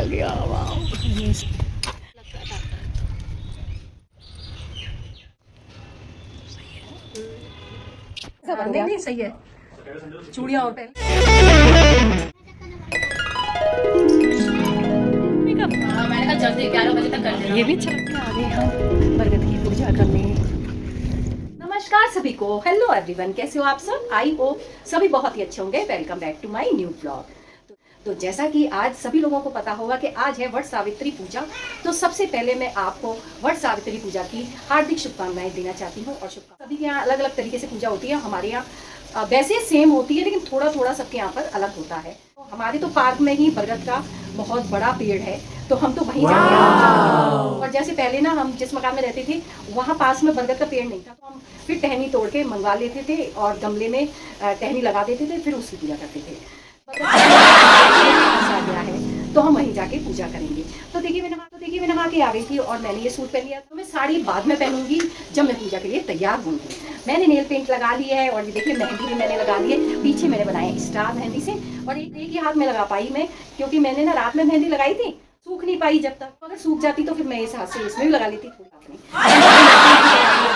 गया। वाह नहीं नहीं सही है। चूड़ियाँ और पहन मैंने कहा जल्दी 11 बजे तक कर देना। ये भी अच्छा लगता है। आ गए हम बरगद की पूजा करने। नमस्कार सभी को, हेलो एवरीवन, कैसे हो आप सब? आई होप सभी बहुत ही अच्छे होंगे। Welcome back to my new blog. तो जैसा कि आज सभी लोगों को पता होगा कि आज है वट सावित्री पूजा, तो सबसे पहले मैं आपको वट सावित्री पूजा की हार्दिक शुभकामनाएं देना चाहती हूँ। और शुभकामनाएं सभी के यहाँ अलग अलग तरीके से पूजा होती है। हमारे यहाँ वैसे सेम होती है, लेकिन थोड़ा थोड़ा सबके यहाँ पर अलग होता है। तो हमारे तो पार्क में ही बरगद का बहुत बड़ा पेड़ है, तो हम तो वहीं जाते हैं। और जैसे पहले ना हम जिस मकान में रहते थे वहाँ पास में बरगद का पेड़ नहीं था, तो हम फिर टहनी तोड़ के मंगवा लेते थे और गमले में टहनी लगा देते थे, फिर उसकी पूजा करते थे। गया है तो हम वहीं जाके पूजा करेंगे। तो देखिए मैं नहा के आ गई थी और मैंने ये सूट पहन लिया। तो मैं साड़ी बाद में पहनूंगी जब मैं पूजा के लिए तैयार होंगी। मैंने नेल पेंट लगा लिया है और ये देखिए मेहंदी भी मैंने लगा ली है। पीछे मैंने बनाया स्टार मेहंदी से, और एक ही हाथ में लगा पाई मैं, क्योंकि मैंने ना रात में मेहंदी लगाई थी, सूख नहीं पाई। जब तक अगर सूख जाती तो फिर मैं इस हाथ से इसमें भी लगा लेती।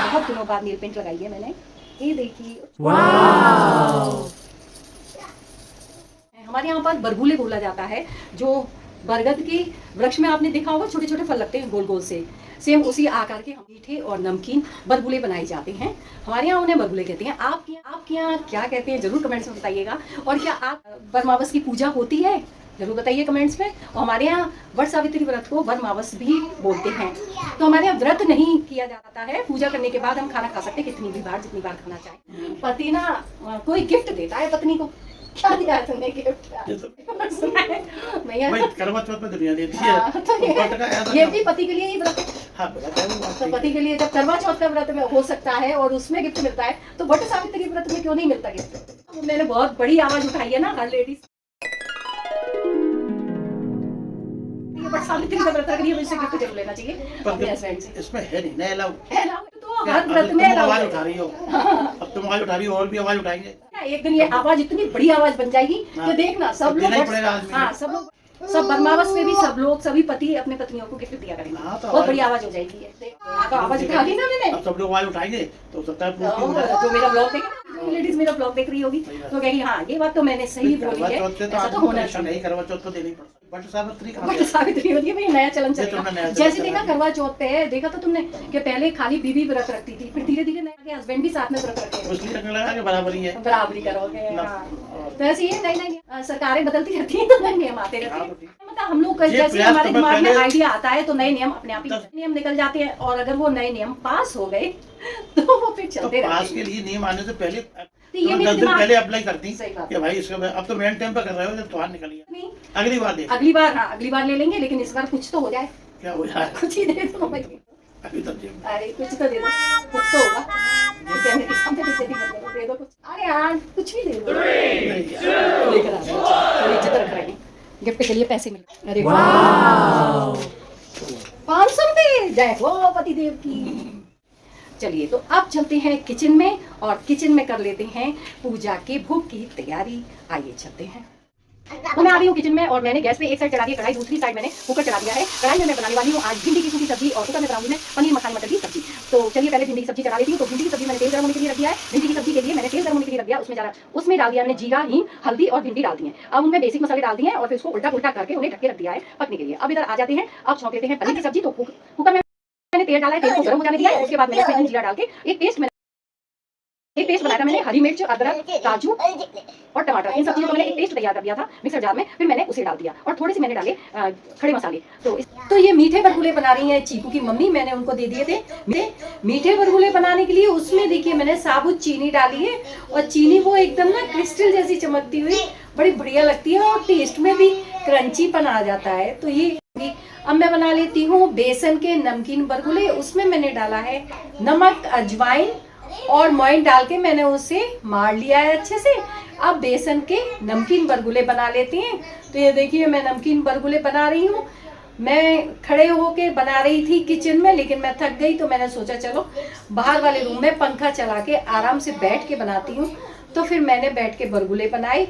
बहुत दिनों बाद नेल पेंट लगाई है मैंने। ये देखिए हमारे यहाँ पर बरगुले बोला जाता है, जो बरगद के वृक्ष में आपने देखा होगा, छोटे छोटे फल लगते हैं गोल गोल से, सेम उसी आकार के मीठे और नमकीन बरगुले बनाए जाते हैं। हमारे यहाँ उन्हें बरगुले कहते हैं। आपके यहाँ क्या कहते हैं जरूर कमेंट्स में बताइएगा। और क्या आप बरमावस की पूजा होती है जरूर बताइए कमेंट्स में। और हमारे यहाँ वट सावित्री व्रत को बरमावस भी बोलते हैं। तो हमारे यहाँ व्रत नहीं किया जाता है, पूजा करने के बाद हम खाना खा सकते हैं कितनी भी बार, जितनी बार खाना चाहे। पति ना कोई गिफ्ट देता है पत्नी को। क्या दिया तुमने गिफ्ट? करवा चौथ में दुनिया देती है। तो ये भी पति के लिए ही व्रत है। हाँ, तो पति के लिए जब करवा चौथ का व्रत में हो सकता है और उसमें गिफ्ट मिलता है, तो वट सावित्री व्रत में क्यों नहीं मिलता गिफ्ट? मैंने बहुत बड़ी आवाज उठाई है ना हर लेडीज। वट सावित्री का व्रत के लिए मुझसे गिफ्ट जरूर लेना चाहिए अपने हस्बैंड से। इसमें है नहीं ना अलाउ। तो हर व्रत में आवाज उठा रही हो। अब तुम आवाज उठा रही हो और भी आवाज उठाएंगे। एक दिन ये आवाज इतनी बड़ी आवाज बन जाएगी कि देखना सब लोग, हाँ सब लोग, सब बरमावस में भी सब लोग, सभी पति अपने पत्नियों को गिफ्ट दिया करेंगे। बहुत बड़ी आवाज हो जाएगी। तो आवाज उठा ली ना मैंने। अब सब लोग आवाज उठाएंगे तो सकता है जो मेरा ब्लॉग देखेगा, लेडीज मेरा ब्लॉग देख रही होगी तो कहेगी हाँ ये बात तो मैंने सही बोली है, ऐसा तो होना चाहिए। करवा चौथ तो देनी पड़ता है। वट सावित्री होती है भाई, नया चलन चलेगा। जैसे देखा करवा चौथ पे देखा था तुमने कि पहले खाली बीवी व्रत रखती थी, फिर धीरे धीरे नया हस्बैंड भी साथ में व्रत रखे। बराबरी करोगे। तो ऐसे ही नई सरकारें बदलती रहती है तो नए नियम आते रहते हैं। मतलब हम लोग जैसे हमारे दिमाग में आइडिया आता है तो नए नियम अपने आप ही नियम निकल जाते हैं। और अगर वो नए नियम पास हो गए तो वो फिर चलते रहते हैं। पास के लिए नियम आने से पहले ये 10 दिन पहले अप्लाई करती कि भाई इसका। अब तो मेन टाइम पर कर रहे हो जब त्योहार निकल गया। अगली बार हाँ अगली बार ले लेंगे, लेकिन इस बार कुछ तो हो जाए। क्या हो जाए? कुछ ही दे दो भाई। अभी तक अरे कुछ तो दे दो, कुछ तो होगा। कहने के सामने दे दो कुछ। अरे यार कुछ भी दे दो। लेकर आ जाओ, थोड़ी इज्जत रख रहे हैं। गिफ्ट के लिए पैसे मिले। अरे वाह 500 रुपए, जय हो पति देव की। चलिए तो अब चलते हैं किचन में और किचन में कर लेते हैं पूजा के भोग की तैयारी। आइए चलते हैं। तो मैं आ रही हूँ किचन में और मैंने गैस पे एक साइड चढ़ा दिया कढ़ाई, दूसरी साइड मैंने कुकर चढ़ा दिया है। कढ़ाई में मैं बनाने वाली हूँ आज भिंडी की सूखी सब्जी, और कुकर में बनाऊंगी मैं पनीर मखानी मटर की सब्जी। तो चलिए पहले भिंडी की सब्जी चढ़ा लेती हूँ। तो भिंडी की सब्जी मैंने तेल गर्म होने के लिए रख दिया है। भिंडी की सब्जी के लिए मैंने तेल गर्म होने के लिए रख दिया। उसमें डाल दिया मैंने जीरा, हींग, हल्दी और भिंडी डाल दी है। अब उनमें बेसिक मसाले डाल दिए हैं और फिर उसको उल्टा पुल्टा करके उन्हें ढक के रख दिया है पकने के लिए। अब इधर आ जाते हैं, अब छौंक देते हैं पनीर की सब्जी। तो कुकर में मैंने तेल डाला है, तेल को गर्म हो जाने दिया है। उसके बाद मैंने इसमें जीरा डाल के एक पेस्ट बनाया था मैंने। हरी मिर्च, अदरक, काजू और टमाटर, इन सब चीजों को मैंने एक पेस्ट तैयार कर दिया था मिक्सर जार में। फिर मैंने उसे डाल दिया और थोड़े से मैंने डाले खड़े मसाले। तो ये मीठे बरगुले बना रही हैं चीकू की मम्मी, मैंने उनको दे दिए थे मीठे बरगुले बनाने के लिए। उसमें देखिए मैंने साबुत चीनी डाली है, और चीनी वो एकदम ना क्रिस्टल जैसी चमकती हुई बड़ी बढ़िया लगती है, और टेस्ट में भी क्रंचीपन आ जाता है। तो ये अब मैं बना लेती हूँ बेसन के नमकीन बरगुले। उसमें मैंने डाला है नमक, अजवाइन और मोइन डाल के मैंने उसे मार लिया है अच्छे से। अब बेसन के नमकीन बरगुले बना लेते हैं। तो ये देखिए मैं नमकीन बरगुले बना रही हूँ। मैं खड़े होके बना रही थी किचन में, लेकिन मैं थक गई तो मैंने सोचा चलो बाहर वाले रूम में पंखा चला के आराम से बैठ के बनाती हूँ। तो फिर मैंने बैठ के बरगुले बनाए।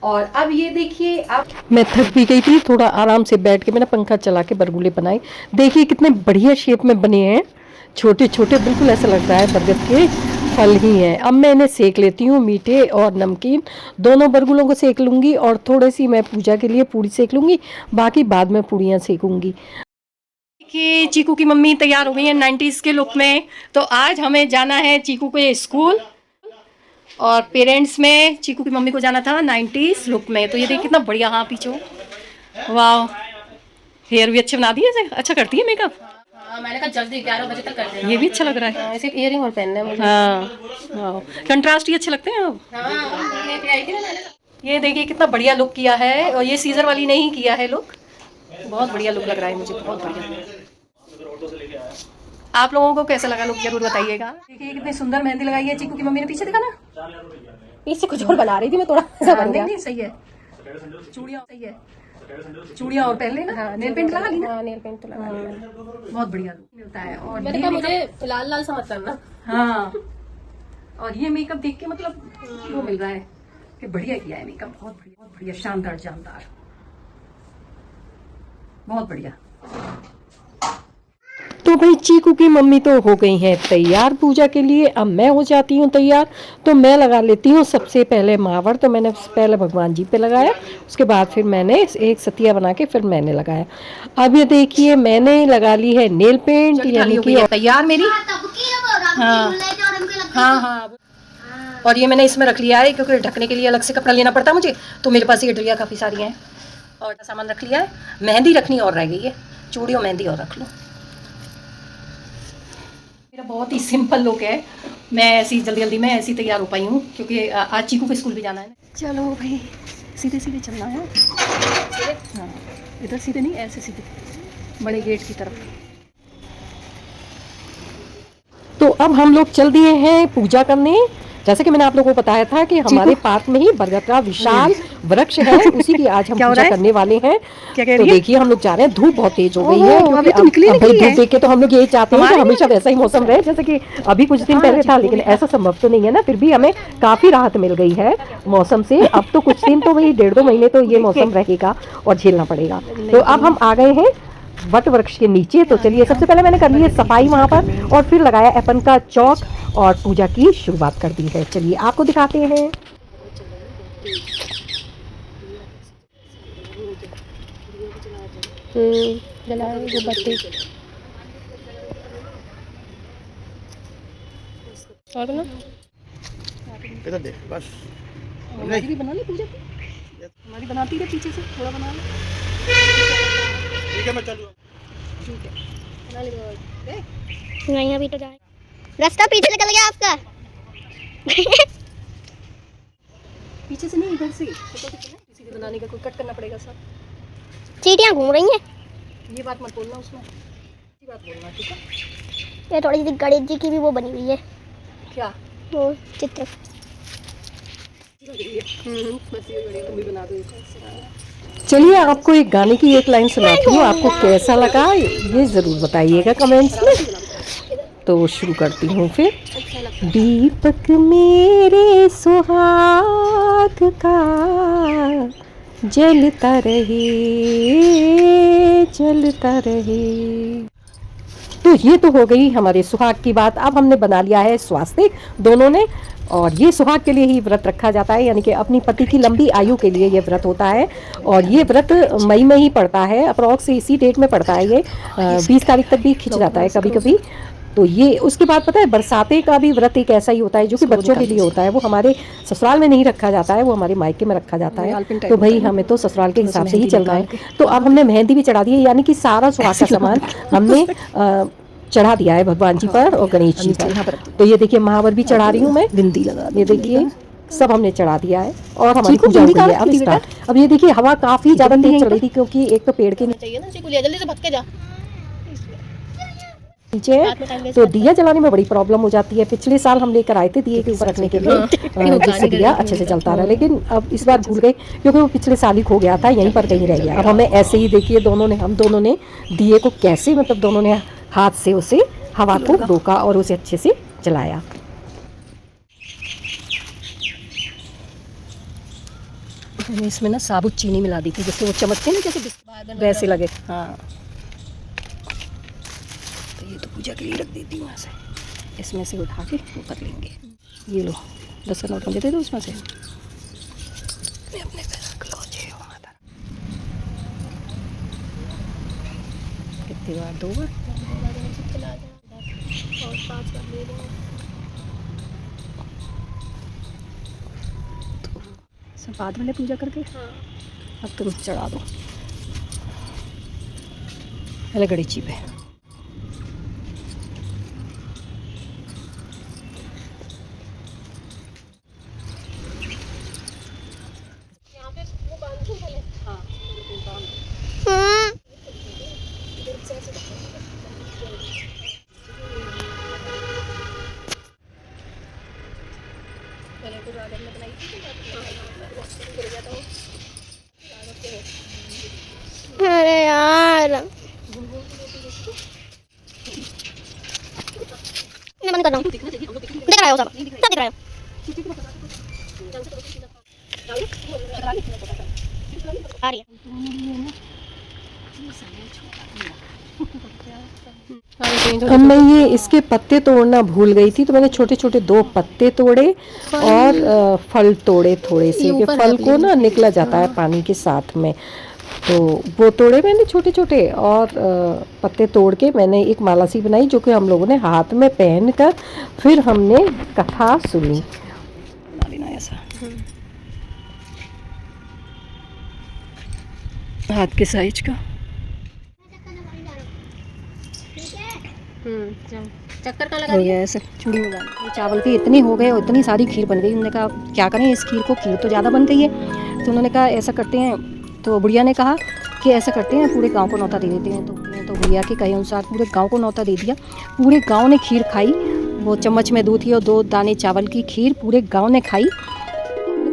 और अब ये देखिए, अब मैं थक भी गई थी, थोड़ा आराम से बैठ के मैंने पंखा चला के बरगुले बनाए। देखिए कितने बढ़िया शेप में बने हैं, छोटे छोटे, बिल्कुल ऐसा लग रहा है बरगद के फल ही हैं। अब मैं इन्हें सेक लेती हूँ, मीठे और नमकीन दोनों बरगुलों को सेक लूँगी, और थोड़ी सी मैं पूजा के लिए पूड़ी सेक लूँगी, बाकी बाद में पूड़ियाँ सेकूँगी। देखिए चीकू की मम्मी तैयार हो गई है 90s के लुक में। तो आज हमें जाना है चीकू के स्कूल, और पेरेंट्स में चीकू की मम्मी को जाना था 90s लुक में। तो ये देखिए कितना बढ़िया, हाँ पीछे, वाह, हेयर भी अच्छे बना दिए, अच्छा करती है मेकअप। हाँ, मैंने कहा जल्दी 11 बजे तक कर देना। ये भी अच्छा लग रहा है, ऐसे इयरिंग और पहनना है मुझे। हाँ, कंट्रास्ट ही अच्छे लगते हैं अब। हाँ, लेके आई थी ना मैंने। ये देखिए कितना बढ़िया लुक किया है, और ये सीजर वाली ने ही किया है लुक, बहुत बढ़िया लुक लग रहा है मुझे, बहुत बढ़िया। आप लोगों को कैसा लगा लुक जरूर बताइएगा। देखिए कितनी सुंदर मेहंदी लगाई है चीकू की मम्मी ने, पीछे देखा ना, पीछे कुछ और बना रही थी मैं, थोड़ा सा बन गया। नहीं सही है, चूड़ियाँ सही है, चूड़ियाँ और पहन लेना। हाँ, नेल पेंट लगा ली ना। हाँ, नेल पेंट तो लगा लिया। बहुत बढ़िया लुक मिलता है। और मैंने कहा मुझे लाल लाल सा मत करना। हाँ, और ये मेकअप देख के मतलब वो मिल रहा है कि बढ़िया किया है मेकअप, बहुत बढ़िया, बहुत बढ़िया, शानदार जानदार, बहुत बढ़िया। तो भाई चीकू की मम्मी तो हो गई हैं तैयार पूजा के लिए, अब मैं हो जाती हूँ तैयार। तो मैं लगा लेती हूँ सबसे पहले महावर। तो मैंने पहले भगवान जी पे लगाया, उसके बाद फिर मैंने एक सतिया बना के फिर मैंने लगाया। अब ये देखिए मैंने लगा ली है नेल पेंट, यानी कि तैयार मेरी। हाँ हाँ हाँ, और ये मैंने इसमें रख लिया है क्योंकि ढकने के लिए अलग से कपड़ा लेना पड़ता है मुझे, तो मेरे पास ये डलिया काफ़ी सारी हैं और सामान रख लिया है। मेहंदी रखनी और रह गई है, चूड़ी और मेहंदी और रख लूँ। मेरा बहुत ही सिंपल लुक है, मैं ऐसी जल्दी जल्दी में ऐसी तैयार हो पाई हूँ क्योंकि आज चीकू को स्कूल भी जाना है ना। चलो भाई सीधे सीधे चलना है। हाँ, इधर सीधे नहीं, ऐसे सीधे बड़े गेट की तरफ। तो अब हम लोग चल दिए हैं पूजा करने। जैसे कि मैंने आप लोगों को बताया था कि हमारे पार्क में ही बरगद का विशाल वृक्ष है, उसी की आज हम पूजा करने वाले हैं। तो देखिए हम लोग जा रहे हैं, धूप बहुत तेज हो गई है क्योंकि अब धूप देख के तो हम लोग यही चाहते हैं कि हमेशा वैसा ही मौसम रहे जैसे कि अभी कुछ दिन पहले था, लेकिन ऐसा संभव तो नहीं है ना। फिर भी हमें काफी राहत मिल गई है मौसम से। अब तो कुछ दिन तो वही 1.5-2 महीने तो ये मौसम रहेगा और झेलना पड़ेगा। तो अब हम आ गए हैं वट वृक्ष के नीचे। तो चलिए सबसे पहले मैंने कर ली है सफाई वहाँ पर, और फिर लगाया एपन का चौक और पूजा की शुरुआत कर दी है। चलिए आपको दिखाते हैं। इधर देख बस, हमारी भी बना ली पूजा की, हमारी बनाती है पीछे से थोड़ा बना लो। ठीक है मैं चलूँ। ठीक है बना ली। नहीं अभी तो जाए, रास्ता पीछे निकल गया आपका। पीछे से नहीं, इधर से किसी को बनाने का कोई कट करना पड़ेगा सब। चींटियां घूम रही हैं। ये बात मत बोलना उसमें, ये बात बोलना, ठीक है। ये थोड़ी सी गणेश जी की भी वो बनी हुई है, क्या वो चित्र। तुम भी बना दो। चलिए आपको एक गाने की एक लाइन सुनाती हूँ, आपको कैसा लगा ये ज़रूर बताइएगा कमेंट्स में। तो शुरू करती हूँ फिर। दीपक मेरे सुहाग का जलता रहे, जलता रहे। तो ये तो हो गई हमारे सुहाग की बात। अब हमने बना लिया है स्वास्तिक दोनों ने, और ये सुहाग के लिए ही व्रत रखा जाता है, यानी कि अपनी पति की लंबी आयु के लिए ये व्रत होता है। और ये व्रत मई में ही पड़ता है, अप्रॉक्स इसी डेट में पड़ता है। ये 20 तारीख तक भी खिंच जाता है कभी कभी। तो ये उसके बाद पता है बरसाते का भी व्रत एक ऐसा ही होता है जो कि बच्चों के लिए होता है। वो हमारे ससुराल में नहीं रखा जाता है, वो हमारे मायके में रखा जाता है। तो भाई हमें तो ससुराल के हिसाब से ही चलना है। तो अब हमने मेहंदी भी चढ़ा दी है, यानी कि सारा सुहाग का सामान हमने चढ़ा दिया है भगवान जी पर और गणेश जी पर। तो ये देखिए महावर भी चढ़ा रही हूँ मैं, बिंदी लगा, ये देखिए सब हमने चढ़ा दिया है और हमारी पूजा हो गई है। अब स्टार्ट। अब ये देखिए हवा काफी ज्यादा तेज चल रही थी क्योंकि एक तो पेड़ के चाहिए ना, चिकू लिया जल्दी से भाग के जा नीचे है, तो दिया जलाने में बड़ी प्रॉब्लम हो जाती है। पिछले साल हम लेकर आए थे दिए के ऊपर रखने के लिए, जिससे दिया अच्छे से जलता रहा, लेकिन अब इस बार भूल गए क्योंकि वो पिछले साल ही खो गया था, यहीं पर कहीं रह गया। अब हमें ऐसे ही देखिए हम दोनों ने दिए को कैसे मतलब दोनों ने हाथ से उसे हवा को रोका और उसे अच्छे से जलाया। मैंने इसमें ना साबुत चीनी मिला दी थी, जिससे वो चमकते हैं ना जैसे बिस्कुट वैसे लगे। हाँ, तो ये तो पूजा के लिए रख देती हूँ। वहाँ से इसमें से उठा के वो कर लेंगे। ये लो 10 का नोट मुझे दे दो उसमें से, मैं अपने पे रख लो। जय हो माता। कितनी बार? 2 बार। और 5 बार ले लेंगे। सब बाद में पूजा करके। हाँ। अब तुम चढ़ा दो पहले गणेश जी पे। यहाँ पे वो बांध दूँ पहले। हाँ, पहले तो राजा ने बनाई थी, गिर गया था वो। अरे यार मैं बंद कर रहा हूँ। दिख रहा है वो सब दिख रहा है। आ रही है। अब मैं ये इसके पत्ते तोड़ना भूल गई थी, तो मैंने छोटे छोटे 2 पत्ते तोड़े और फल तोड़े थोड़े से, कि फल को ना निकला जाता है पानी के साथ में, तो वो तोड़े मैंने छोटे छोटे। और पत्ते तोड़ के मैंने एक माला सी बनाई, जो कि हम लोगों ने हाथ में पहन कर फिर हमने कथा सुनी। बना लेना ऐसा हाथ के साइज का। चक्कर का लगा हो गया ऐसे चूड़ी में डाल। चावल के इतनी हो गए और इतनी सारी खीर बन गई। उन्होंने कहा क्या करें इस खीर को, खीर तो ज़्यादा बन गई है। तो उन्होंने कहा ऐसा करते हैं, तो बुढ़िया ने कहा कि ऐसा करते हैं पूरे गांव को न्योता दे देते हैं। तो बुढ़िया के कहे अनुसार पूरे गांव को न्योता दे दिया। पूरे गांव ने खीर खाई। वो चम्मच में दूध थी और 2 दाने चावल की खीर पूरे गाँव ने खाई।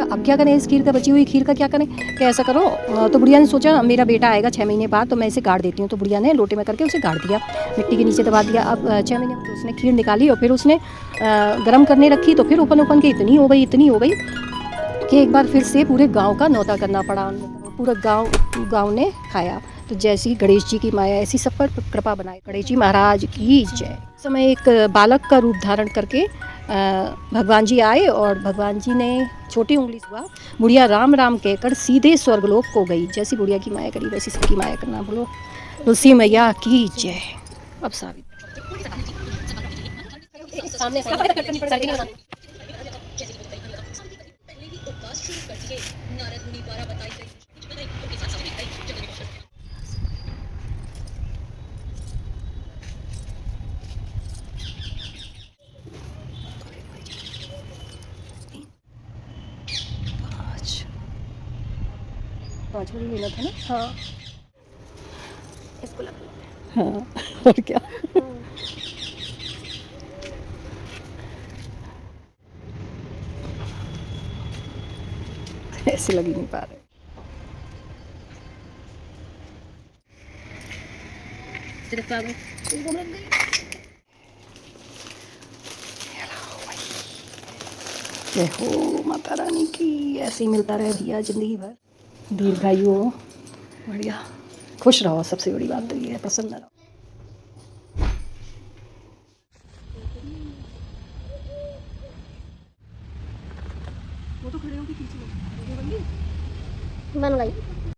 अब क्या करें इस खीर का, बची हुई खीर का क्या करें, क्या ऐसा करो। तो बुढ़िया ने सोचा मेरा बेटा आएगा 6 महीने बाद, तो मैं इसे गाड़ देती हूँ। तो बुढ़िया ने लोटे में करके उसे गाड़ दिया, मिट्टी के नीचे दबा दिया। अब 6 महीने तो उसने खीर निकाली और फिर उसने गर्म करने रखी। तो फिर ओपन के इतनी हो गई कि एक बार फिर से पूरे गाँव का न्योता करना पड़ा। पूरा गाँव ने खाया। तो जैसी गणेश जी की माया ऐसी सब पर कृपा बनाए। गणेश जी महाराज की जय। समय एक बालक का रूप धारण करके भगवान जी आए और भगवान जी ने छोटी उंगली से हुआ। बुढ़िया राम राम कहकर सीधे स्वर्गलोक को गई। जैसी बुढ़िया की माया करी वैसी सबकी माया करना। बोलो तुलसी मैया की जय। अब साबित सामने पाँच बजे लेना था ना। हाँ इसको लगा। हाँ और क्या। ऐसे लग ही नहीं पा रहे। जय हो माता रानी की। ऐसे ही मिलता रहे भैया जिंदगी भर, दीर्घायु हो, बढ़िया खुश रहो। सबसे बड़ी बात तो ये है, प्रसन्न रहो। वो तो खड़े होके खींच लो। बन गई।